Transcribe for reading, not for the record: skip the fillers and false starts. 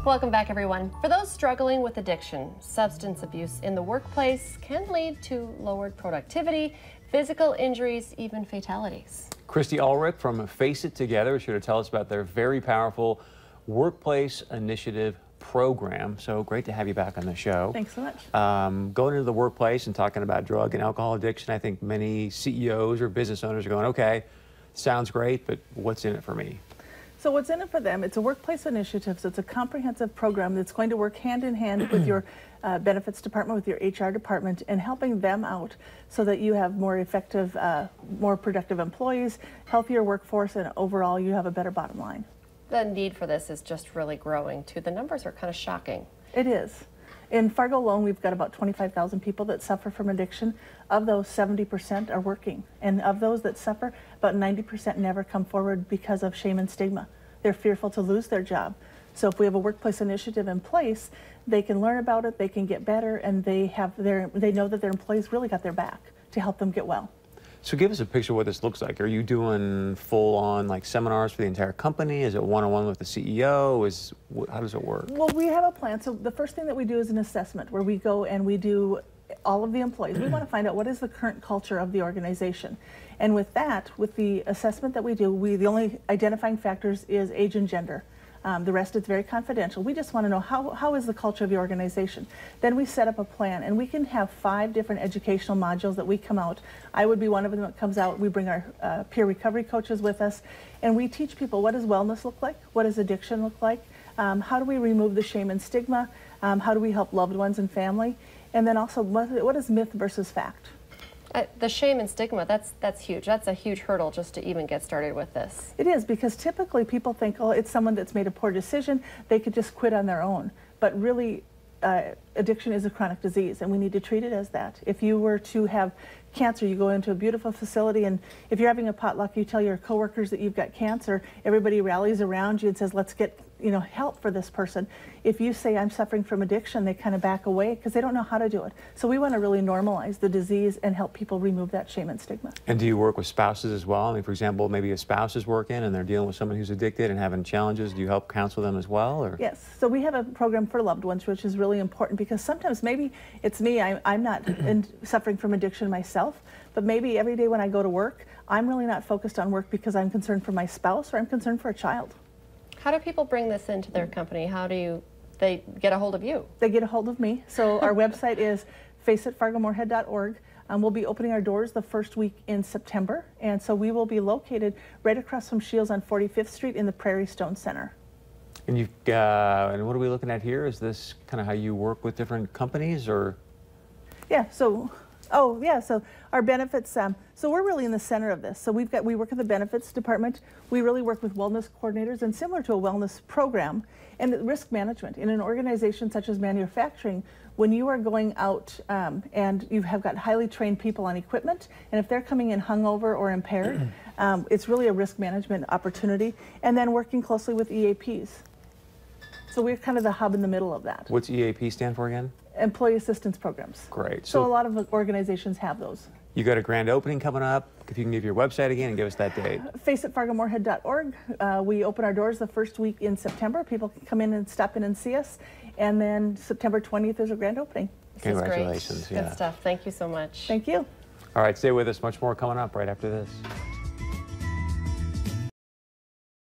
Welcome back, everyone. For those struggling with addiction, substance abuse in the workplace can lead to lowered productivity, physical injuries, even fatalities. Christie Allred from Face It Together is here to tell us about their very powerful workplace initiative program. So great to have you back on the show. Thanks so much. Going into the workplace and talking about drug and alcohol addiction, I think many CEOs or business owners are going, okay, sounds great, but what's in it for me? So what's in it for them? It's a workplace initiative, so it's a comprehensive program that's going to work hand in hand with your benefits department, with your HR department, and helping them out so that you have more effective, more productive employees, healthier workforce, and overall you have a better bottom line. The need for this is just really growing too. The numbers are kind of shocking. It is. In Fargo alone, we've got about 25,000 people that suffer from addiction. Of those, 70% are working. And of those that suffer, about 90% never come forward because of shame and stigma. They're fearful to lose their job. So if we have a workplace initiative in place, they can learn about it, they can get better, and they know that their employees really got their back to help them get well. So give us a picture of what this looks like. Are you doing full-on like seminars for the entire company? Is it one-on-one with the CEO? How does it work? Well, we have a plan. So the first thing that we do is an assessment where we go and we do all of the employees. We want to find out what is the current culture of the organization. And with that, with the assessment that we do, the only identifying factors is age and gender. The rest is very confidential. We just want to know how is the culture of the organization. Then we set up a plan, and we can have 5 different educational modules that we come out. I would be one of them that comes out. We bring our peer recovery coaches with us, and we teach people what does wellness look like, what does addiction look like, how do we remove the shame and stigma, how do we help loved ones and family, and then also what is myth versus fact. The shame and stigma, that's huge. That's a huge hurdle just to even get started with this. It is, because typically people think, oh, it's someone that's made a poor decision, they could just quit on their own. But really, addiction is a chronic disease, and we need to treat it as that. If you were to have cancer, you go into a beautiful facility, and if you're having a potluck, you tell your coworkers that you've got cancer, everybody rallies around you and says, let's get help for this person. If you say, I'm suffering from addiction, they kind of back away because they don't know how to do it. So we want to really normalize the disease and help people remove that shame and stigma. And do you work with spouses as well? I mean, for example, maybe a spouse is working and they're dealing with someone who's addicted and having challenges. Do you help counsel them as well? Or? Yes. So we have a program for loved ones, which is really important because sometimes maybe it's me, I'm not suffering from addiction myself, but maybe every day when I go to work, I'm really not focused on work because I'm concerned for my spouse or I'm concerned for a child. How do people bring this into their company? How do they get a hold of you? They get a hold of me. So our website is faceitfargomoorhead.org. We'll be opening our doors the first week in September, and so we will be located right across from Shields on 45th Street in the Prairie Stone Center. And and what are we looking at here? Is this kind of how you work with different companies, or? Yeah. So our benefits, so we're really in the center of this. So we work in the benefits department. We really work with wellness coordinators, and similar to a wellness program, and risk management. In an organization such as manufacturing, when you are going out and you have got highly trained people on equipment, and if they're coming in hungover or impaired, it's really a risk management opportunity. And then working closely with EAPs. So we're kind of the hub in the middle of that. What's EAP stand for again? Employee assistance programs. Great. So a lot of organizations have those. You got a grand opening coming up. If you can give your website again and give us that date. faceitfargomoorhead.org. We open our doors the first week in September. People can come in and stop in and see us. And then September 20th is a grand opening. Congratulations. This is great. Good stuff. Thank you so much. Thank you. All right, stay with us. Much more coming up right after this.